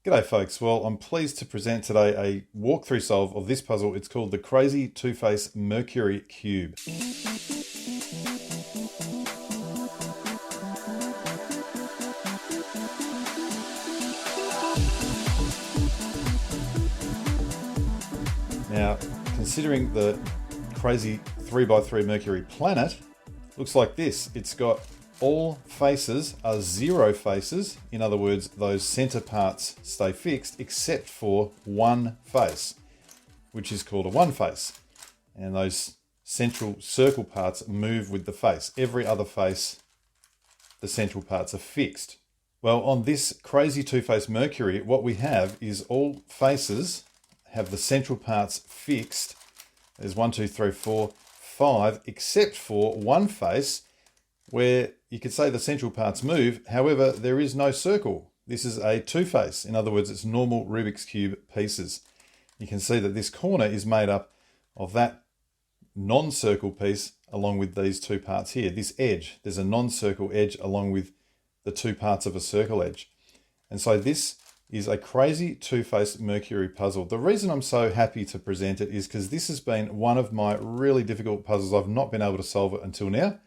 G'day folks, well I'm pleased to present today a walkthrough solve of this puzzle. It's called the Crazy Two-Face Mercury Cube. Now, considering the crazy 3x3 Mercury planet, looks like this. It's got all faces are zero faces. In other words, those center parts stay fixed except for one face, which is called a one face. And those central circle parts move with the face. Every other face, the central parts are fixed. Well, on this crazy two-face Mercury, what we have is all faces have the central parts fixed. There's 1, 2, 3, 4, 5, except for one face where you could say the central parts move. However, there is no circle. This is a two-face. In other words, it's normal Rubik's Cube pieces. You can see that this corner is made up of that non-circle piece along with these two parts here. This edge, there's a non-circle edge along with the two parts of a circle edge. And so this is a crazy two-face Mercury puzzle. The reason I'm so happy to present it is because this has been one of my really difficult puzzles. I've not been able to solve it until now.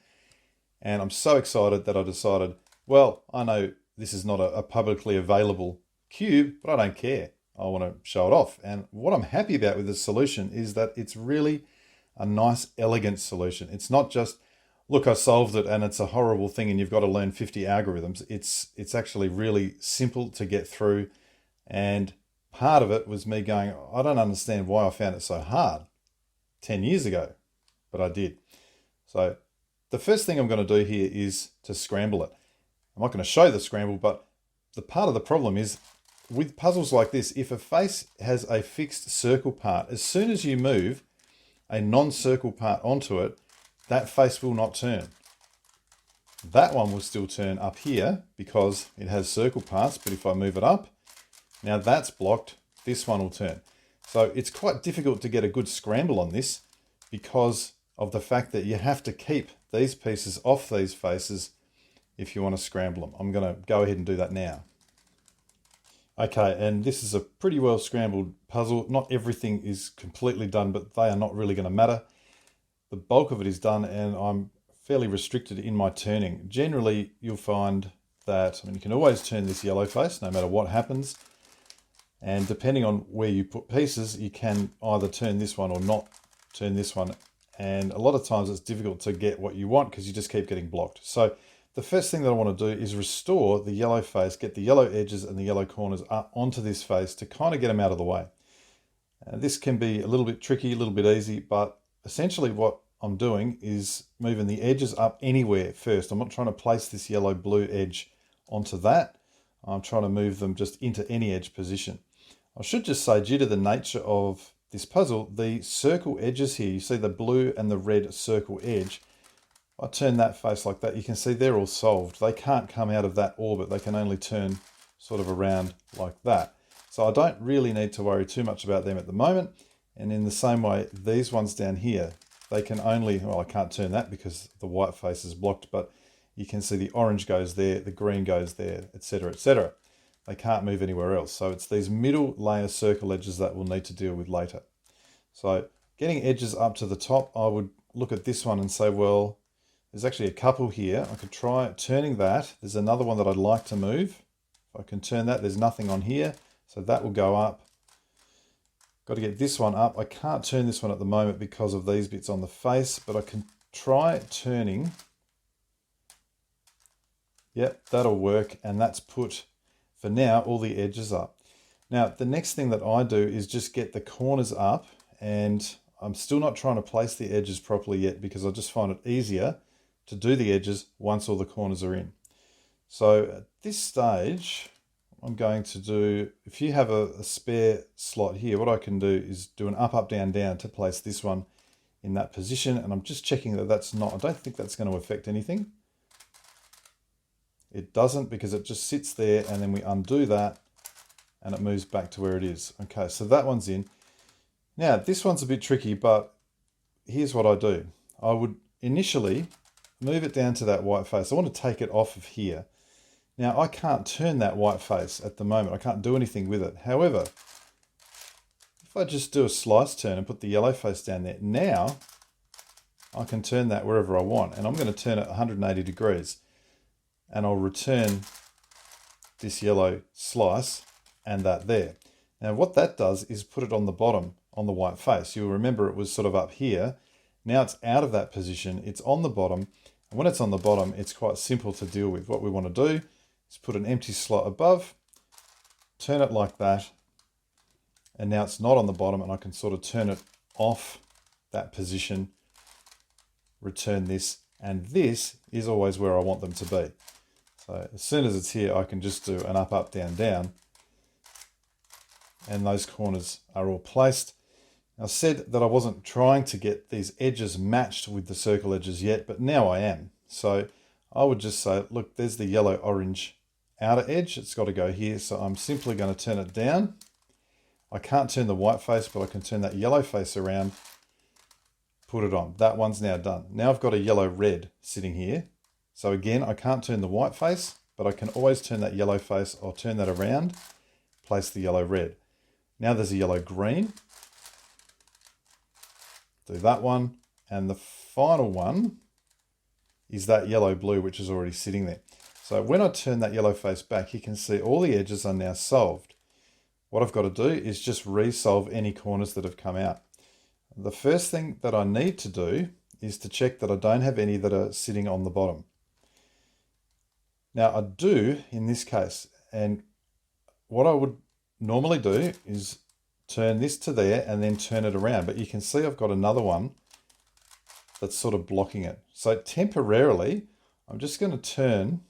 And I'm so excited that I decided, well, I know this is not a publicly available cube, but I don't care. I want to show it off. And what I'm happy about with this solution is that it's really a nice, elegant solution. It's not just, look, I solved it and it's a horrible thing and you've got to learn 50 algorithms. It's actually really simple to get through. And part of it was me going, I don't understand why I found it so hard 10 years ago, but I did. So the first thing I'm going to do here is to scramble it. I'm not going to show the scramble, but the part of the problem is with puzzles like this, if a face has a fixed circle part, as soon as you move a non-circle part onto it, that face will not turn. That one will still turn up here because it has circle parts, but if I move it up, now that's blocked, this one will turn. So it's quite difficult to get a good scramble on this because of the fact that you have to keep these pieces off these faces if you want to scramble them. I'm going to go ahead and do that now. Okay, and this is a pretty well scrambled puzzle. Not everything is completely done, but they are not really going to matter. The bulk of it is done and I'm fairly restricted in my turning. Generally, you'll find that, you can always turn this yellow face no matter what happens. And depending on where you put pieces, you can either turn this one or not turn this one. And a lot of times it's difficult to get what you want because you just keep getting blocked. So the first thing that I want to do is restore the yellow face, get the yellow edges and the yellow corners up onto this face to kind of get them out of the way. This can be a little bit tricky, a little bit easy, but essentially what I'm doing is moving the edges up anywhere first. I'm not trying to place this yellow blue edge onto that. I'm trying to move them just into any edge position. I should just say, due to the nature of this puzzle, the circle edges here, you see the blue and the red circle edge. I turn that face like that, you can see they're all solved. They can't come out of that orbit. They can only turn sort of around like that. So I don't really need to worry too much about them at the moment. And in the same way, these ones down here, they can only, well, I can't turn that because the white face is blocked, but you can see the orange goes there, the green goes there, etc., etc. They can't move anywhere else. So it's these middle layer circle edges that we'll need to deal with later. So getting edges up to the top, I would look at this one and say, well, there's actually a couple here. I could try turning that. There's another one that I'd like to move. If I can turn that, there's nothing on here. So that will go up. Got to get this one up. I can't turn this one at the moment because of these bits on the face, but I can try turning. Yep, that'll work. And that's put, for now, all the edges up. Now, the next thing that I do is just get the corners up, and I'm still not trying to place the edges properly yet because I just find it easier to do the edges once all the corners are in. So at this stage, I'm going to do, if you have a spare slot here, what I can do is do an up, up, down, down to place this one in that position. And I'm just checking that that's not, I don't think that's going to affect anything. It doesn't because it just sits there and then we undo that and it moves back to where it is. Okay, so that one's in. Now, this one's a bit tricky, but here's what I do. I would initially move it down to that white face. I want to take it off of here. Now I can't turn that white face at the moment. I can't do anything with it. However, if I just do a slice turn and put the yellow face down there, now I can turn that wherever I want. And I'm going to turn it 180 degrees. And I'll return this yellow slice and that there. Now what that does is put it on the bottom, on the white face. You'll remember it was sort of up here. Now it's out of that position. It's on the bottom. And when it's on the bottom, it's quite simple to deal with. What we want to do is put an empty slot above, turn it like that. And now it's not on the bottom, and I can sort of turn it off that position, return this, and this is always where I want them to be. So as soon as it's here, I can just do an up, up, down, down, and those corners are all placed. I said that I wasn't trying to get these edges matched with the circle edges yet, but now I am. So I would just say, look, there's the yellow orange outer edge. It's got to go here. So I'm simply going to turn it down. I can't turn the white face, but I can turn that yellow face around, put it on. That one's now done. Now I've got a yellow red sitting here. So again, I can't turn the white face, but I can always turn that yellow face. I'll turn that around, place the yellow red. Now there's a yellow green. Do that one. And the final one is that yellow blue, which is already sitting there. So when I turn that yellow face back, you can see all the edges are now solved. What I've got to do is just resolve any corners that have come out. The first thing that I need to do is to check that I don't have any that are sitting on the bottom. Now I do in this case, and what I would normally do is turn this to there and then turn it around, but you can see I've got another one that's sort of blocking it. So temporarily, I'm just going to turn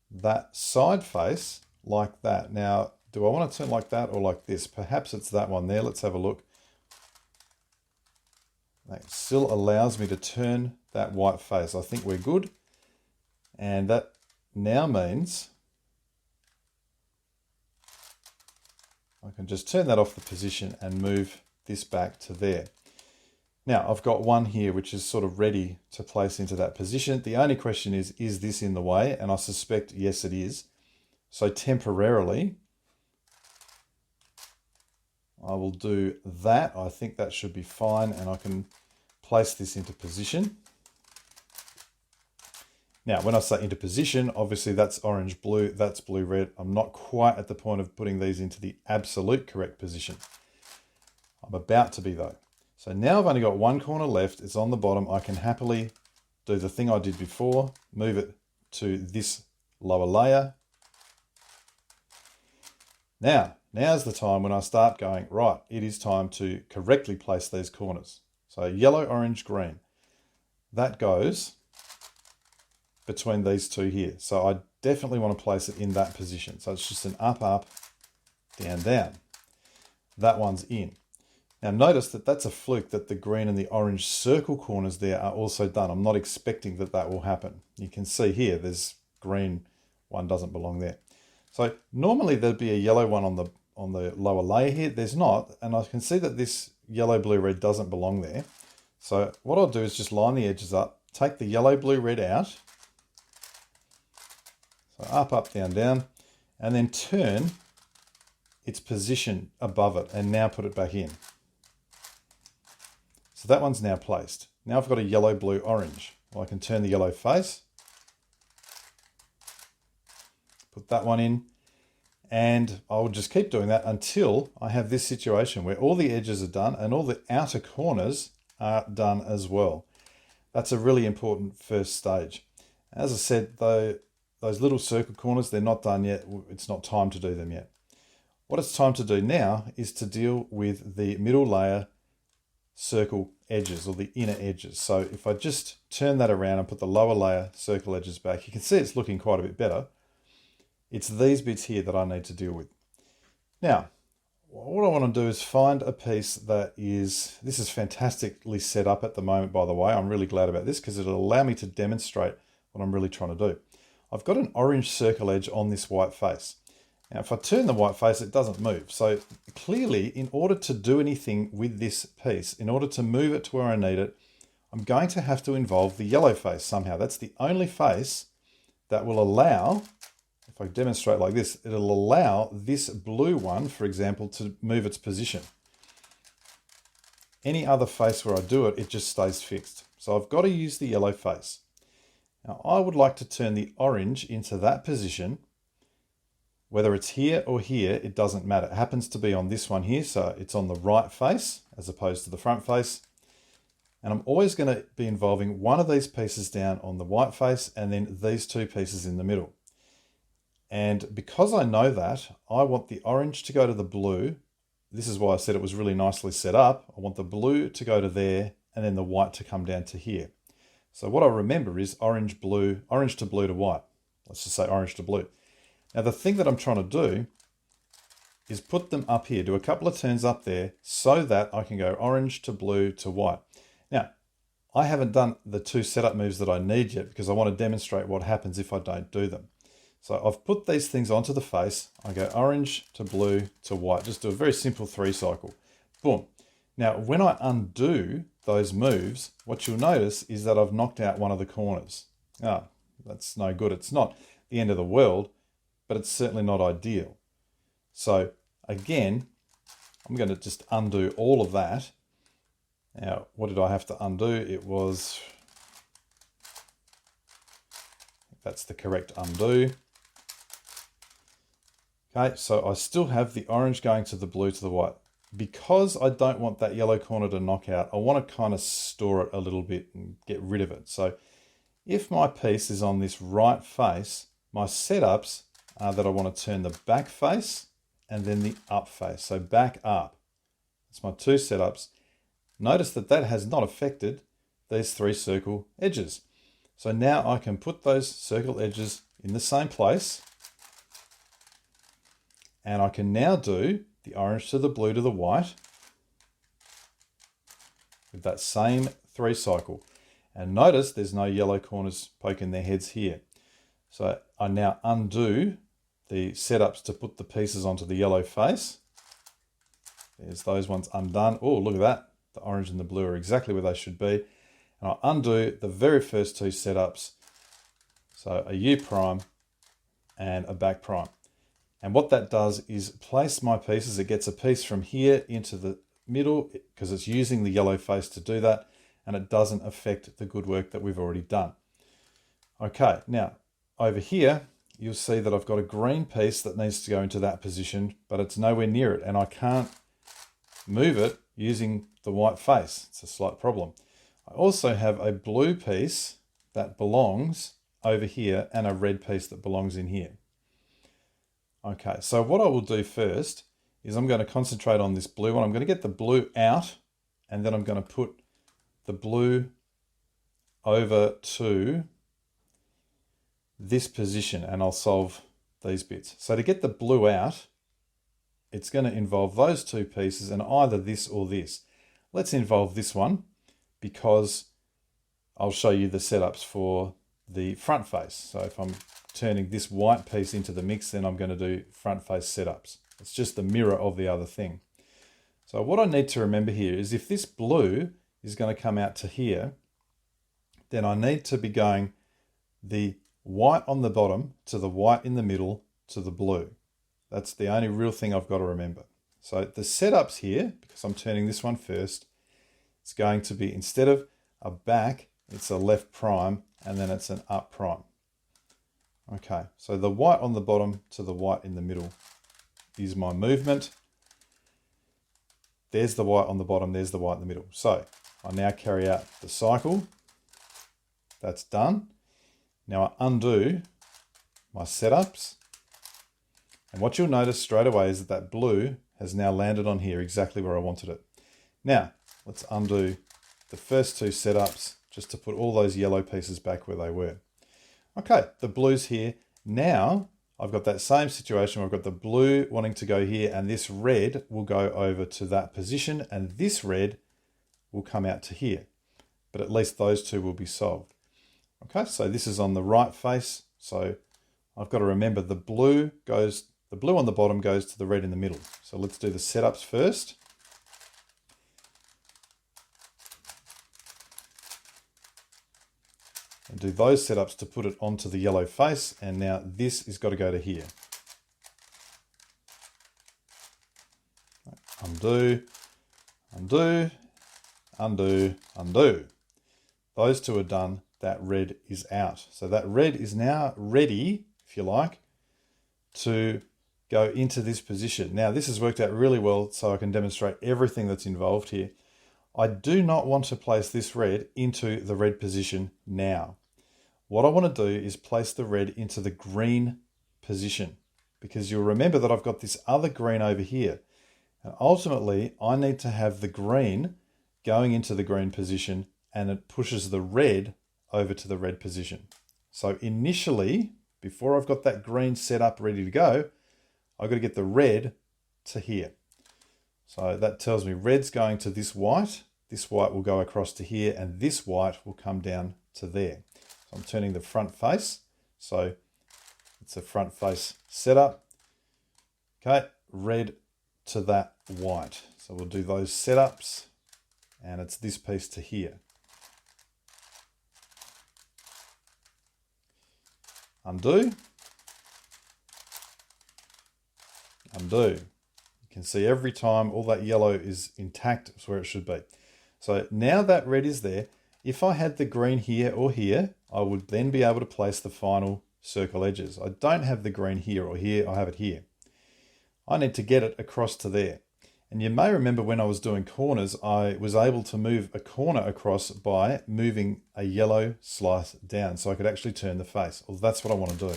that side face like that. Now, do I want to turn like that or like this? Perhaps it's that one there. Let's have a look. That still allows me to turn that white face. I think we're good. And that now means I can just turn that off the position and move this back to there. Now, I've got one here which is sort of ready to place into that position. The only question is this in the way? And I suspect, yes, it is. So temporarily, I will do that. I think that should be fine, and I can place this into position. Now, when I say into position, obviously that's orange, blue, that's blue, red. I'm not quite at the point of putting these into the absolute correct position. I'm about to be though. So now I've only got one corner left. It's on the bottom. I can happily do the thing I did before, move it to this lower layer. Now's the time when I start going, right, it is time to correctly place these corners. So yellow, orange, green. That goes between these two here. So I definitely want to place it in that position. So it's just an up, up, down, down. That one's in. Now notice that that's a fluke that the green and the orange circle corners there are also done. I'm not expecting that that will happen. You can see here, there's green, one doesn't belong there. So normally there'd be a yellow one on the lower layer here. There's not, and I can see that this yellow, blue, red doesn't belong there. So what I'll do is just line the edges up, take the yellow, blue, red out. So up, up, down, down, and then turn its position above it and now put it back in. So that one's now placed. Now I've got a yellow, blue, orange. Well, I can turn the yellow face, put that one in, and I will just keep doing that until I have this situation where all the edges are done and all the outer corners are done as well. That's a really important first stage. As I said, though, those little circle corners, they're not done yet. It's not time to do them yet. What it's time to do now is to deal with the middle layer circle edges, or the inner edges. So if I just turn that around and put the lower layer circle edges back, you can see it's looking quite a bit better. It's these bits here that I need to deal with. Now, what I want to do is find a piece that is, this is fantastically set up at the moment, by the way. I'm really glad about this because it'll allow me to demonstrate what I'm really trying to do. I've got an orange circle edge on this white face. Now, if I turn the white face, it doesn't move. So clearly, in order to do anything with this piece, in order to move it to where I need it, I'm going to have to involve the yellow face somehow. That's the only face that will allow, if I demonstrate like this, it'll allow this blue one, for example, to move its position. Any other face where I do it, it just stays fixed. So I've got to use the yellow face. Now I would like to turn the orange into that position. Whether it's here or here, it doesn't matter. It happens to be on this one here, so it's on the right face as opposed to the front face. And I'm always going to be involving one of these pieces down on the white face and then these two pieces in the middle. And because I know that, I want the orange to go to the blue. This is why I said it was really nicely set up. I want the blue to go to there and then the white to come down to here. So what I remember is orange to blue to white. Let's just say orange to blue. Now the thing that I'm trying to do is put them up here, do a couple of turns up there so that I can go orange to blue to white. Now, I haven't done the two setup moves that I need yet because I want to demonstrate what happens if I don't do them. So I've put these things onto the face. I go orange to blue to white. Just do a very simple 3 cycle. Boom. Now, when I undo those moves, what you'll notice is that I've knocked out one of the corners. Ah, that's no good. It's not the end of the world, but it's certainly not ideal. So again, I'm going to just undo all of that. Now, what did I have to undo? It was, that's the correct undo. Okay, so I still have the orange going to the blue to the white. Because I don't want that yellow corner to knock out, I want to kind of store it a little bit and get rid of it. So if my piece is on this right face, my setups are that I want to turn the back face and then the up face. So back up. That's my 2 setups. Notice that that has not affected these 3 circle edges. So now I can put those circle edges in the same place. And I can now do the orange to the blue to the white with that same 3 cycle. And notice there's no yellow corners poking their heads here. So I now undo the setups to put the pieces onto the yellow face. There's those ones undone. Oh, look at that. The orange and the blue are exactly where they should be. And I undo the very first 2 setups. So a U prime and a back prime. And what that does is place my pieces. It gets a piece from here into the middle because it's using the yellow face to do that. And it doesn't affect the good work that we've already done. Okay, now over here, you'll see that I've got a green piece that needs to go into that position, but it's nowhere near it. And I can't move it using the white face. It's a slight problem. I also have a blue piece that belongs over here and a red piece that belongs in here. Okay, so what I will do first is I'm going to concentrate on this blue one. I'm going to get the blue out and then I'm going to put the blue over to this position and I'll solve these bits. So to get the blue out, it's going to involve those 2 pieces and either this or this. Let's involve this one because I'll show you the setups for the front face. So if I'm turning this white piece into the mix, then I'm going to do front face setups. It's just the mirror of the other thing. So what I need to remember here is if this blue is going to come out to here, then I need to be going the white on the bottom to the white in the middle to the blue. That's the only real thing I've got to remember. So the setups here, because I'm turning this one first, it's going to be, instead of a back, it's a left prime, and then it's an up prime. Okay, so the white on the bottom to the white in the middle is my movement. There's the white on the bottom, there's the white in the middle. So I now carry out the cycle. That's done. Now I undo my setups. And what you'll notice straight away is that that blue has now landed on here exactly where I wanted it. Now, let's undo the first 2 setups just to put all those yellow pieces back where they were. Okay, the blue's here. Now, I've got that same situation where I've got the blue wanting to go here and this red will go over to that position and this red will come out to here. But at least those 2 will be solved. Okay, so this is on the right face. So I've got to remember the blue on the bottom goes to the red in the middle. So let's do the setups first. and do those setups to put it onto the yellow face. And now this has got to go to here. Undo, undo, undo, undo. Those two are done. That red is out. So that red is now ready, if you like, to go into this position. Now this has worked out really well, so I can demonstrate everything that's involved here. I do not want to place this red into the red position now. What I want to do is place the red into the green position, because you'll remember that I've got this other green over here. And ultimately, I need to have the green going into the green position, and it pushes the red over to the red position. So initially, before I've got that green set up ready to go, I've got to get the red to here. So that tells me red's going to this white will go across to here, and this white will come down to there. So I'm turning the front face. So it's a front face setup. Okay, red to that white. So we'll do those setups, and it's this piece to here. Undo. Undo. You can see every time all that yellow is intact, it's where it should be. So now that red is there, if I had the green here or here, I would then be able to place the final circle edges. I don't have the green here or here, I have it here. I need to get it across to there. And you may remember when I was doing corners, I was able to move a corner across by moving a yellow slice down, so I could actually turn the face. Well, that's what I want to do.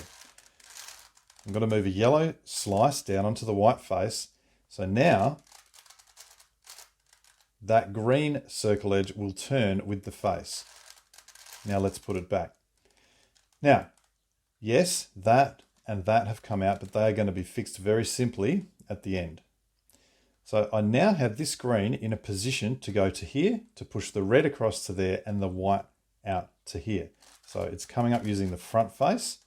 I'm going to move a yellow slice down onto the white face. So now that green circle edge will turn with the face. Now let's put it back. Now, yes, that and that have come out, but they are going to be fixed very simply at the end. So I now have this green in a position to go to here, to push the red across to there and the white out to here. So it's coming up using the front face.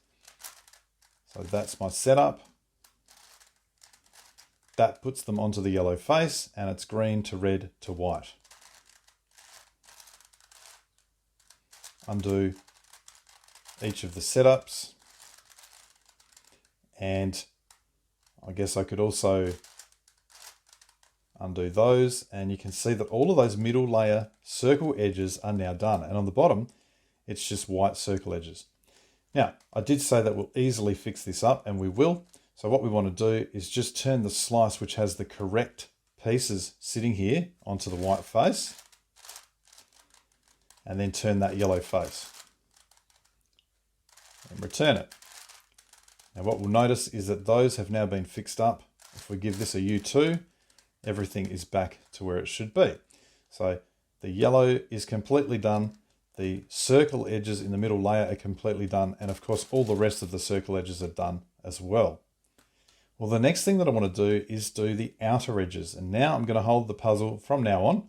So that's my setup. That puts them onto the yellow face, and it's green to red to white. Undo each of the setups. And I guess I could also undo those, and you can see that all of those middle layer circle edges are now done. And on the bottom, it's just white circle edges. Now, I did say that we'll easily fix this up, and we will. So what we want to do is just turn the slice which has the correct pieces sitting here onto the white face, and then turn that yellow face and return it. Now what we'll notice is that those have now been fixed up. If we give this a U2, everything is back to where it should be. So the yellow is completely done. The circle edges in the middle layer are completely done. And of course, all the rest of the circle edges are done as well. Well, the next thing that I want to do is do the outer edges. And now I'm going to hold the puzzle from now on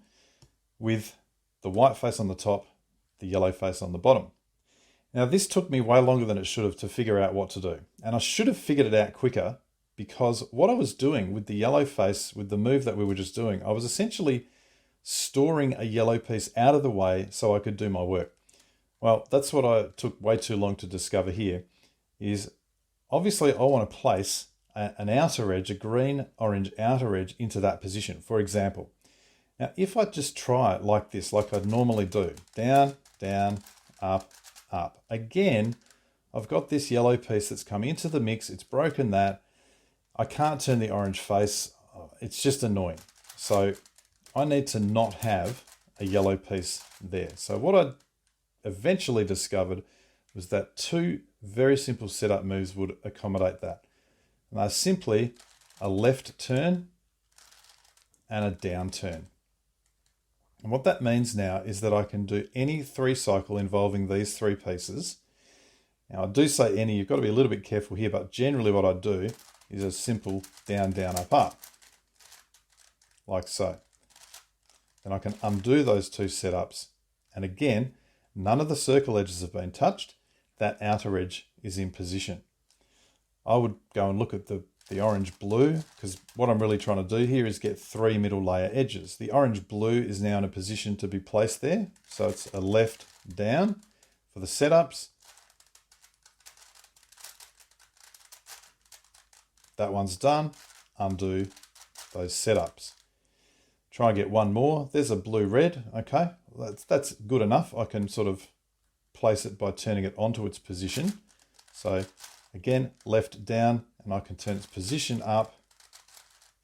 with the white face on the top, the yellow face on the bottom. Now this took me way longer than it should have to figure out what to do. And I should have figured it out quicker, because what I was doing with the yellow face, with the move that we were just doing, I was essentially storing a yellow piece out of the way so I could do my work. Well, that's what I took way too long to discover here, is obviously I want to place an outer edge, a green-orange outer edge into that position, for example. Now, if I just try it like this, like I'd normally do, down, down, up, up. Again, I've got this yellow piece that's come into the mix. It's broken that. I can't turn the orange face. It's just annoying. So I need to not have a yellow piece there. So what I eventually discovered was that two very simple setup moves would accommodate that. And they're simply a left turn and a down turn. And what that means now is that I can do any 3 cycle involving these 3 pieces. Now I do say any, you've got to be a little bit careful here, but generally what I do is a simple down, down, up, up, like so. Then I can undo those 2 setups. And again, none of the circle edges have been touched. That outer edge is in position. I would go and look at the orange blue, because what I'm really trying to do here is get 3 middle layer edges. The orange blue is now in a position to be placed there. So it's a left down, for the setups. That one's done. Undo those setups. Try and get one more. There's a blue-red. Okay, that's good enough. I can sort of place it by turning it onto its position. So again, left down, and I can turn its position up,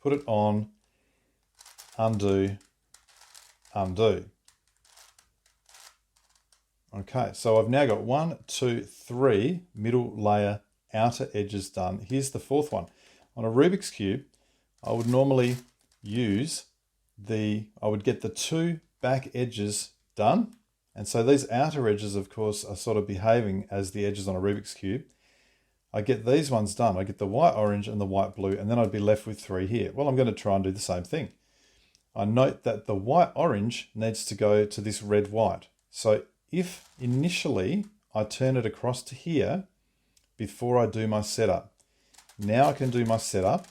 put it on, undo, undo. Okay, so I've now got 1, 2, 3 middle layer outer edges done. Here's the fourth one. On a Rubik's Cube, I would normally use I would get the 2 back edges done. And so these outer edges, of course, are sort of behaving as the edges on a Rubik's Cube. I get these ones done. I get the white orange and the white blue, and then I'd be left with 3 here. Well, I'm going to try and do the same thing. I note that the white orange needs to go to this red white. So if initially I turn it across to here before I do my setup, now I can do my setup,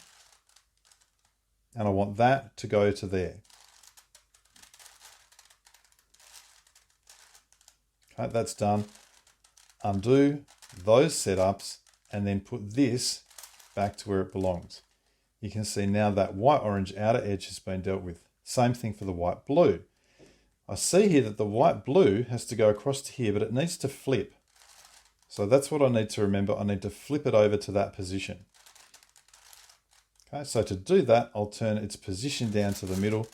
and I want that to go to there. Okay, that's done. Undo those setups and then put this back to where it belongs. You can see now that white-orange outer edge has been dealt with. Same thing for the white-blue. I see here that the white-blue has to go across to here, but it needs to flip. So that's what I need to remember. I need to flip it over to that position. Okay, so to do that, I'll turn its position down to the middle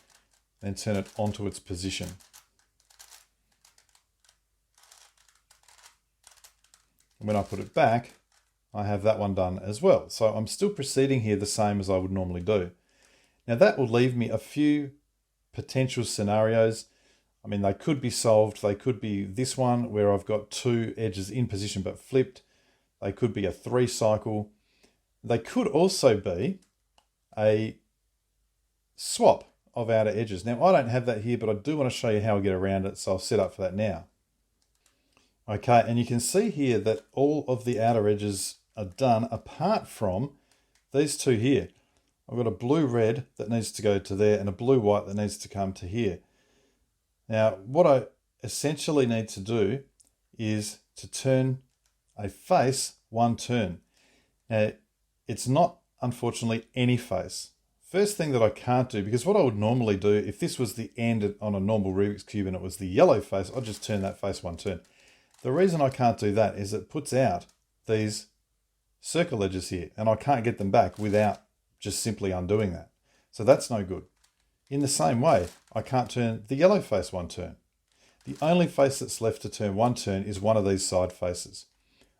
and turn it onto its position. And when I put it back, I have that one done as well. So I'm still proceeding here the same as I would normally do. Now that will leave me a few potential scenarios. I mean, they could be solved. They could be this one where I've got 2 edges in position but flipped. They could be a 3 cycle. They could also be a swap of outer edges. Now I don't have that here, but I do want to show you how I get around it. So I'll set up for that now. Okay, and you can see here that all of the outer edges are done apart from these 2 here. I've got a blue-red that needs to go to there and a blue-white that needs to come to here. Now, what I essentially need to do is to turn a face 1 turn. Now, it's not, unfortunately, any face. First thing that I can't do, because what I would normally do, if this was the end on a normal Rubik's Cube and it was the yellow face, I'd just turn that face 1 turn. The reason I can't do that is it puts out these circle edges here, and I can't get them back without just simply undoing that. So that's no good. In the same way, I can't turn the yellow face 1 turn. The only face that's left to turn 1 turn is one of these side faces.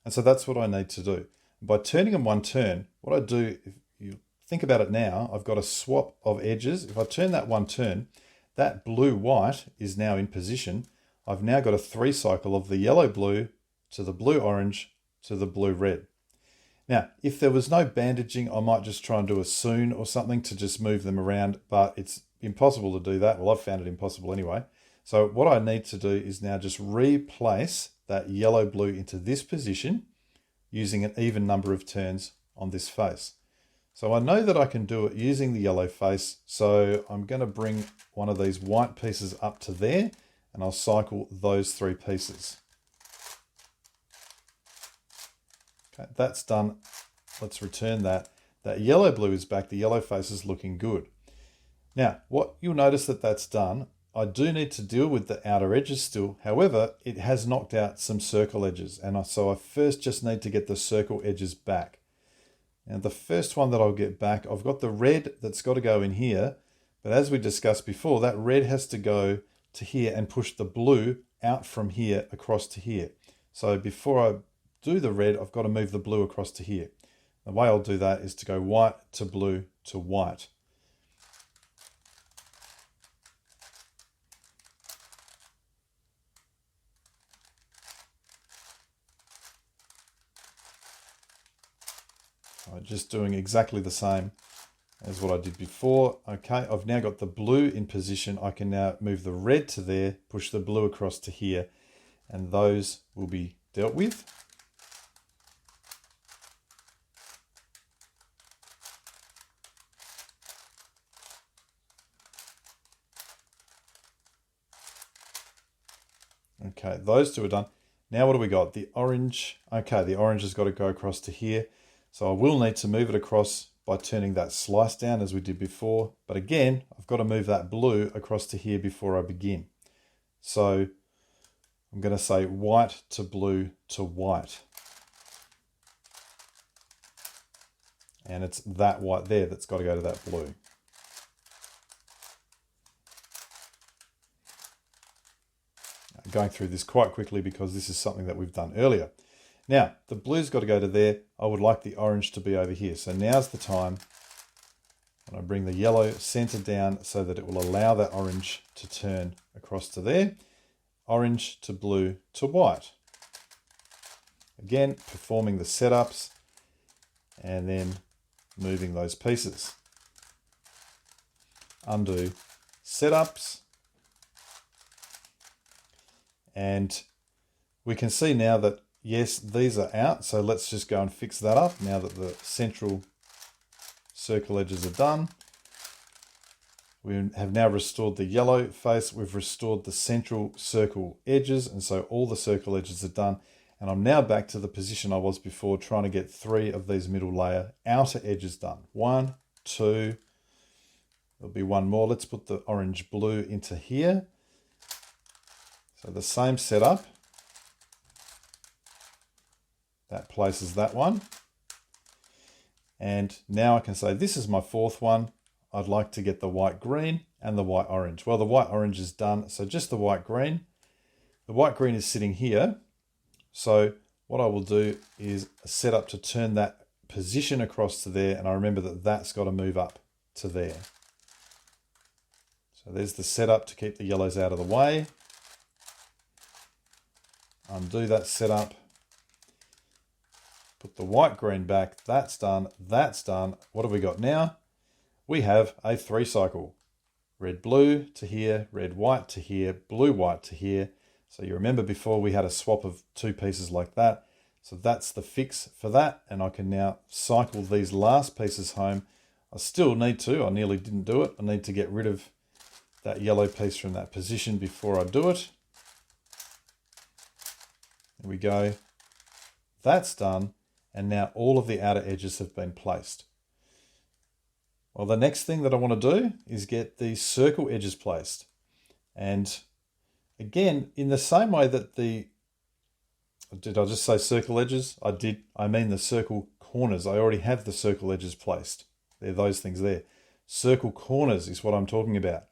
And so that's what I need to do. By turning them 1 turn, what I do, if you think about it now, I've got a swap of edges. If I turn that 1 turn, that blue-white is now in position. I've now got a 3 cycle of the yellow-blue to the blue-orange to the blue-red. Now, if there was no bandaging, I might just try and do a sune or something to just move them around, but it's impossible to do that. Well, I've found it impossible anyway. So what I need to do is now just replace that yellow-blue into this position using an even number of turns on this face. So I know that I can do it using the yellow face, so I'm going to bring one of these white pieces up to there, and I'll cycle those 3 pieces. Okay, that's done. Let's return that. That yellow-blue is back. The yellow face is looking good. Now, what you'll notice that that's done, I do need to deal with the outer edges still. However, it has knocked out some circle edges, and so I first just need to get the circle edges back. Now, the first one that I'll get back, I've got the red that's got to go in here, but as we discussed before, that red has to go to here and push the blue out from here across to here. So before I do the red, I've got to move the blue across to here. The way I'll do that is to go white to blue to white. Just doing exactly the same as what I did before. Okay, I've now got the blue in position. I can now move the red to there, push the blue across to here, and those will be dealt with. Okay, those 2 are done. Now what do we got? The orange. Okay, the orange has got to go across to here. So I will need to move it across by turning that slice down as we did before. But again, I've got to move that blue across to here before I begin. So I'm going to say white to blue to white. And it's that white there that's got to go to that blue. I'm going through this quite quickly because this is something that we've done earlier. Now, the blue's got to go to there. I would like the orange to be over here. So now's the time when I bring the yellow center down so that it will allow that orange to turn across to there. Orange to blue to white. Again, performing the setups and then moving those pieces. Undo setups. And we can see now that, yes, these are out. So let's just go and fix that up now that the central circle edges are done. We have now restored the yellow face. We've restored the central circle edges. And so all the circle edges are done. And I'm now back to the position I was before, trying to get 3 of these middle layer outer edges done. 1, 2, there'll be 1 more. Let's put the orange blue into here. So the same setup, that places that one. And now I can say this is my 4th one. I'd like to get the white green and the white orange. Well, the white orange is done, so just the white green. The white green is sitting here. So what I will do is set up to turn that position across to there, and I remember that that's got to move up to there. So there's the setup to keep the yellows out of the way. Undo that setup. Put the white green back. That's done. That's done. What have we got now? We have a 3 cycle. Red blue to here, red white to here, blue white to here. So you remember before we had a swap of 2 pieces like that. So that's the fix for that. And I can now cycle these last pieces home. I still need to. I nearly didn't do it. I need to get rid of that yellow piece from that position before I do it. There we go. That's done. And now all of the outer edges have been placed. Well, the next thing that I want to do is get the circle edges placed. And again, in the same way that did I just say circle edges? I did. I mean the circle corners. I already have the circle edges placed. They're those things there. Circle corners is what I'm talking about.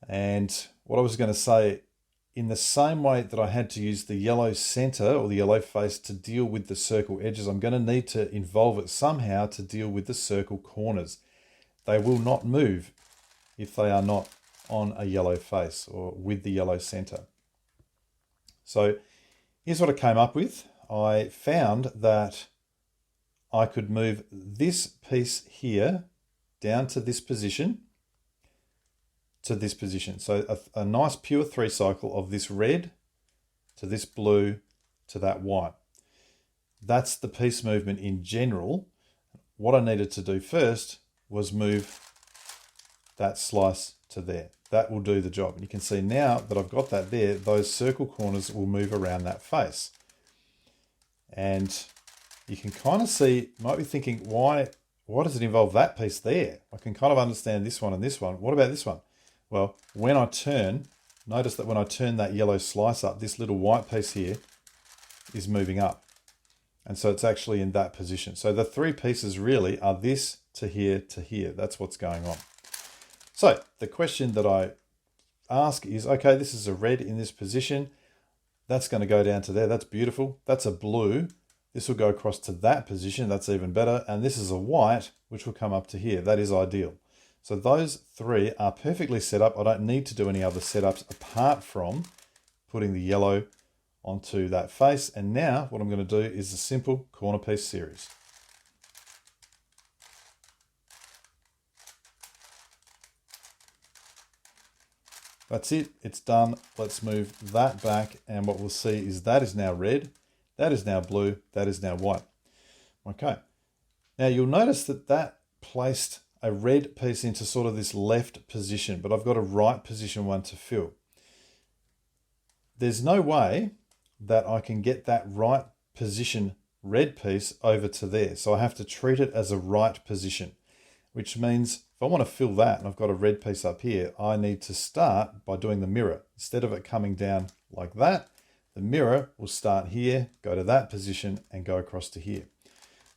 And what I was going to say, in the same way that I had to use the yellow center or the yellow face to deal with the circle edges, I'm going to need to involve it somehow to deal with the circle corners. They will not move if they are not on a yellow face or with the yellow center. So here's what I came up with. I found that I could move this piece here down to this position. So a nice pure 3 cycle of this red to this blue to that white. That's the piece movement in general. What I needed to do first was move that slice to there. That will do the job. And you can see now that I've got that there, those circle corners will move around that face. And you can kind of see, you might be thinking, why does it involve that piece there? I can kind of understand this one and this one. What about this one? Well, when I turn, notice that when I turn that yellow slice up, this little white piece here is moving up. And so it's actually in that position. So the 3 pieces really are this to here to here. That's what's going on. So the question that I ask is, okay, this is a red in this position. That's going to go down to there. That's beautiful. That's a blue. This will go across to that position. That's even better. And this is a white, which will come up to here. That is ideal. So those 3 are perfectly set up. I don't need to do any other setups apart from putting the yellow onto that face. And now what I'm going to do is a simple corner piece series. That's it. It's done. Let's move that back. And what we'll see is that is now red. That is now blue. That is now white. Okay. Now you'll notice that that placed a red piece into sort of this left position, but I've got a right position one to fill. There's no way that I can get that right position red piece over to there. So I have to treat it as a right position, which means if I want to fill that and I've got a red piece up here, I need to start by doing the mirror. Instead of it coming down like that, the mirror will start here, go to that position and go across to here.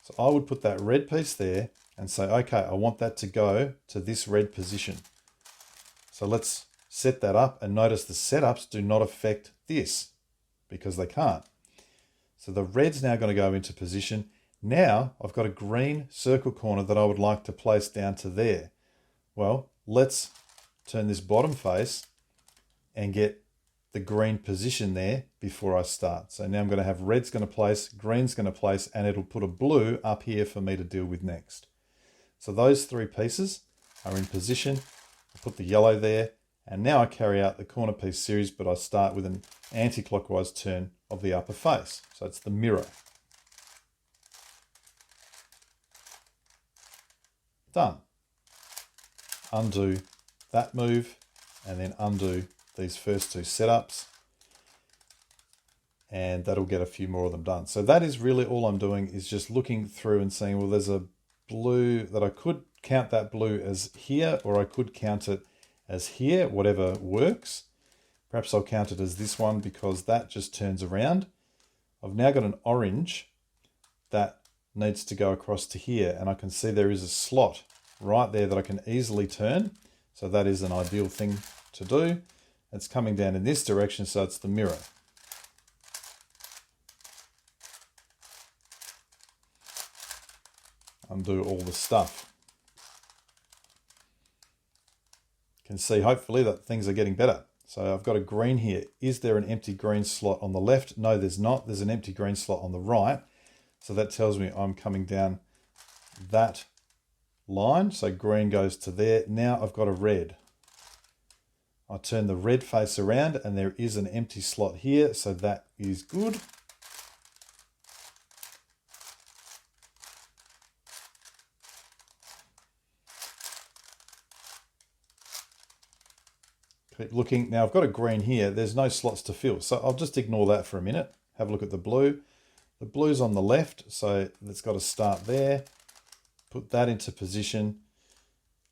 So I would put that red piece there and say, okay, I want that to go to this red position. So let's set that up, and notice the setups do not affect this because they can't. So the red's now going to go into position. Now I've got a green circle corner that I would like to place down to there. Well, let's turn this bottom face and get the green position there before I start. So now I'm going to have red's going to place, green's going to place, and it'll put a blue up here for me to deal with next. So those three pieces are in position. I put the yellow there, and now I carry out the corner piece series, but I start with an anti-clockwise turn of the upper face. So it's the mirror. Done. Undo that move, and then undo these first two setups, and that'll get a few more of them done. So that is really all I'm doing, is just looking through and saying, well, there's a blue that I could count that blue as here, or I could count it as here, whatever works. Perhaps I'll count it as this one because that just turns around. I've now got an orange that needs to go across to here, and I can see there is a slot right there that I can easily turn. So that is an ideal thing to do. It's coming down in this direction, so it's the mirror. Undo all the stuff. You can see hopefully that things are getting better. So I've got a green here. Is there an empty green slot on the left? No, there's not. There's an empty green slot on the right. So that tells me I'm coming down that line. So green goes to there. Now I've got a red. I turn the red face around and there is an empty slot here. So that is good. Keep looking. Now I've got a green here. There's no slots to fill. So I'll just ignore that for a minute. Have a look at the blue. The blue's on the left, so that's got to start there. Put that into position.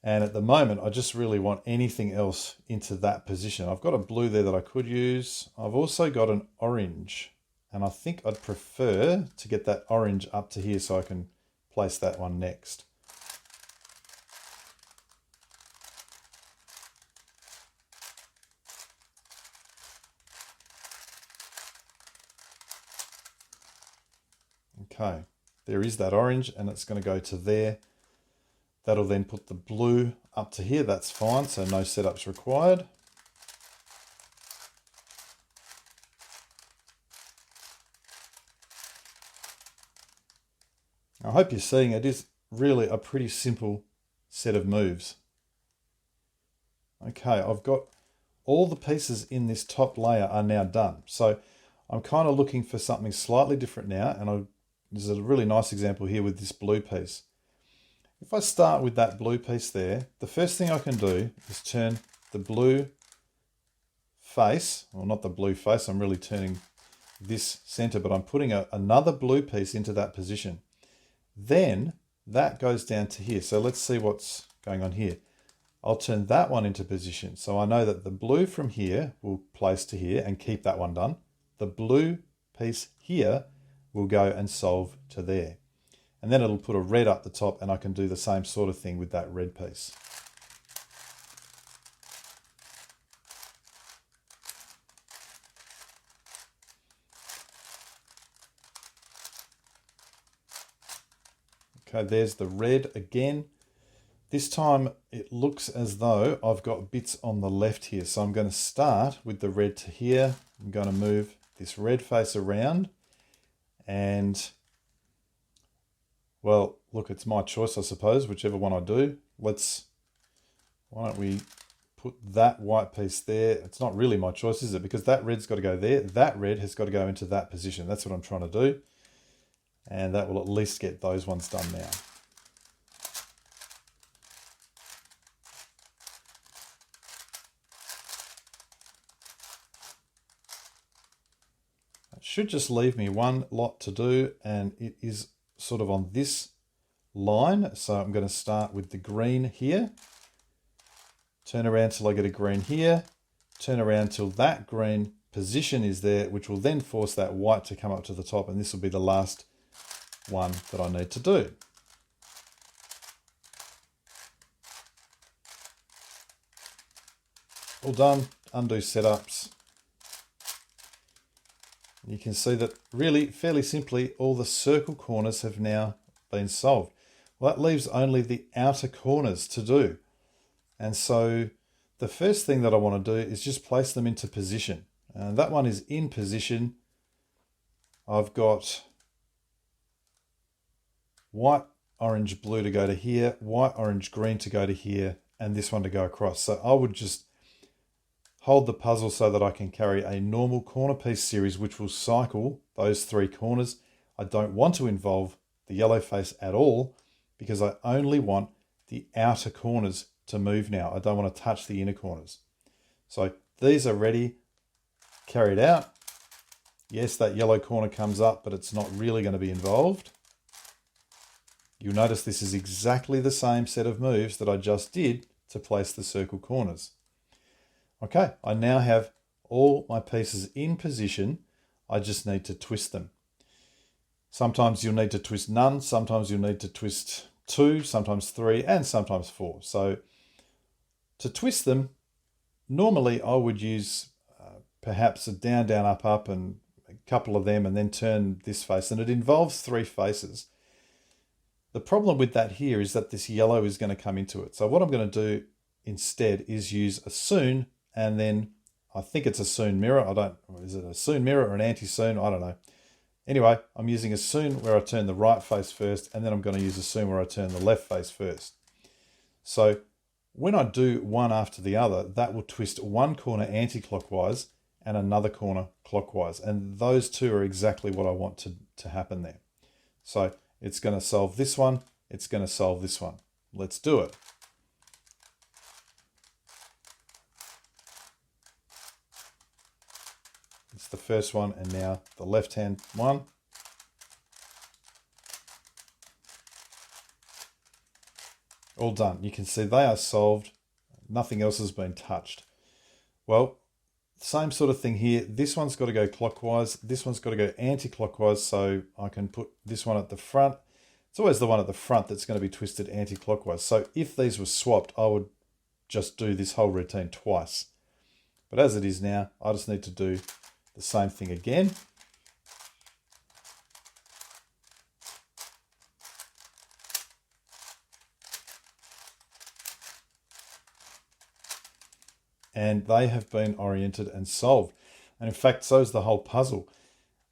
And at the moment, I just really want anything else into that position. I've got a blue there that I could use. I've also got an orange, and I think I'd prefer to get that orange up to here so I can place that one next. Okay, there is that orange, and it's going to go to there. That'll then put the blue up to here. That's fine, so no setups required. I hope you're seeing it is really a pretty simple set of moves. Okay, I've got all the pieces in this top layer are now done. So I'm kind of looking for something slightly different now, and there's a really nice example here with this blue piece. If I start with that blue piece there, the first thing I can do is turn the blue face, well, not the blue face, I'm really turning this center, but I'm putting another blue piece into that position. Then that goes down to here. So let's see what's going on here. I'll turn that one into position. So I know that the blue from here will place to here and keep that one done. The blue piece here will go and solve to there. And then it'll put a red up the top, and I can do the same sort of thing with that red piece. Okay, there's the red again. This time it looks as though I've got bits on the left here. So I'm going to start with the red to here. I'm going to move this red face around, and well, look, it's my choice, I suppose, whichever one I do. Why don't we put that white piece there? It's not really my choice, is it? Because that red's got to go there. That red has got to go into that position. That's what I'm trying to do. And that will at least get those ones done now. That should just leave me one lot to do, and it is sort of on this line. So I'm going to start with the green here, turn around till I get a green here, turn around till that green position is there, which will then force that white to come up to the top, and this will be the last one that I need to do. All done. Undo setups. You can see that really fairly simply all the circle corners have now been solved. Well, that leaves only the outer corners to do. And so the first thing that I want to do is just place them into position. And that one is in position. I've got white, orange, blue to go to here, white, orange, green to go to here, and this one to go across. So I would just hold the puzzle so that I can carry a normal corner piece series which will cycle those three corners. I don't want to involve the yellow face at all because I only want the outer corners to move now. I don't want to touch the inner corners. So these are ready, carried out. Yes, that yellow corner comes up, but it's not really going to be involved. You'll notice this is exactly the same set of moves that I just did to place the circle corners. Okay, I now have all my pieces in position. I just need to twist them. Sometimes you'll need to twist none, sometimes you'll need to twist 2, sometimes 3, and sometimes 4. So to twist them, normally I would use perhaps a down, down, up, up, and a couple of them, and then turn this face, and it involves 3 faces. The problem with that here is that this yellow is going to come into it. So what I'm going to do instead is use a sune, and then I think it's a sune mirror. Is it a sune mirror or an anti-sune? I don't know. Anyway, I'm using a sune where I turn the right face first, and then I'm going to use a sune where I turn the left face first. So when I do one after the other, that will twist one corner anti-clockwise and another corner clockwise. And those two are exactly what I want to happen there. So it's going to solve this one. It's going to solve this one. Let's do it. It's the first one, and now the left-hand one. All done. You can see they are solved. Nothing else has been touched. Well, same sort of thing here. This one's got to go clockwise. This one's got to go anti-clockwise, so I can put this one at the front. It's always the one at the front that's going to be twisted anti-clockwise. So if these were swapped, I would just do this whole routine twice. But as it is now, I just need to do the same thing again. And they have been oriented and solved. And in fact, so is the whole puzzle.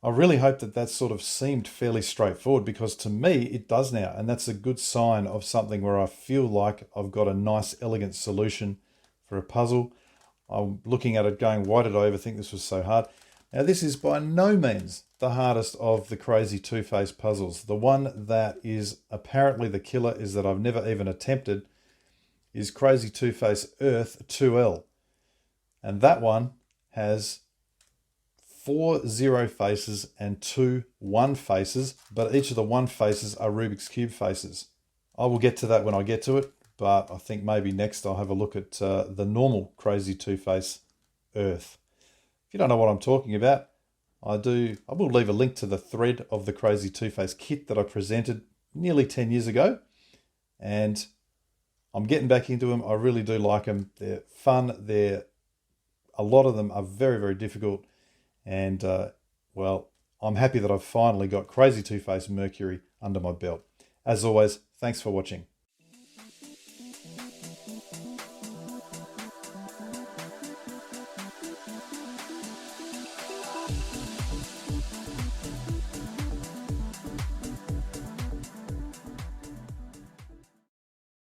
I really hope that that sort of seemed fairly straightforward, because to me it does now. And that's a good sign of something where I feel like I've got a nice, elegant solution for a puzzle. I'm looking at it going, why did I ever think this was so hard? Now, this is by no means the hardest of the crazy two-face puzzles. The one that is apparently the killer is that I've never even attempted is Crazy Two-Face Earth 2L. And that one has 4 0 faces and 2 1 faces, but each of the 1 faces are Rubik's Cube faces. I will get to that when I get to it, but I think maybe next I'll have a look at the normal Crazy Two-Face Earth. If you don't know what I'm talking about, I will leave a link to the thread of the Crazy Two-Face kit that I presented nearly 10 years ago. And I'm getting back into them. I really do like them. They're fun. A lot of them are very, very difficult. And, well, I'm happy that I've finally got Crazy Two-Face Mercury under my belt. As always, thanks for watching.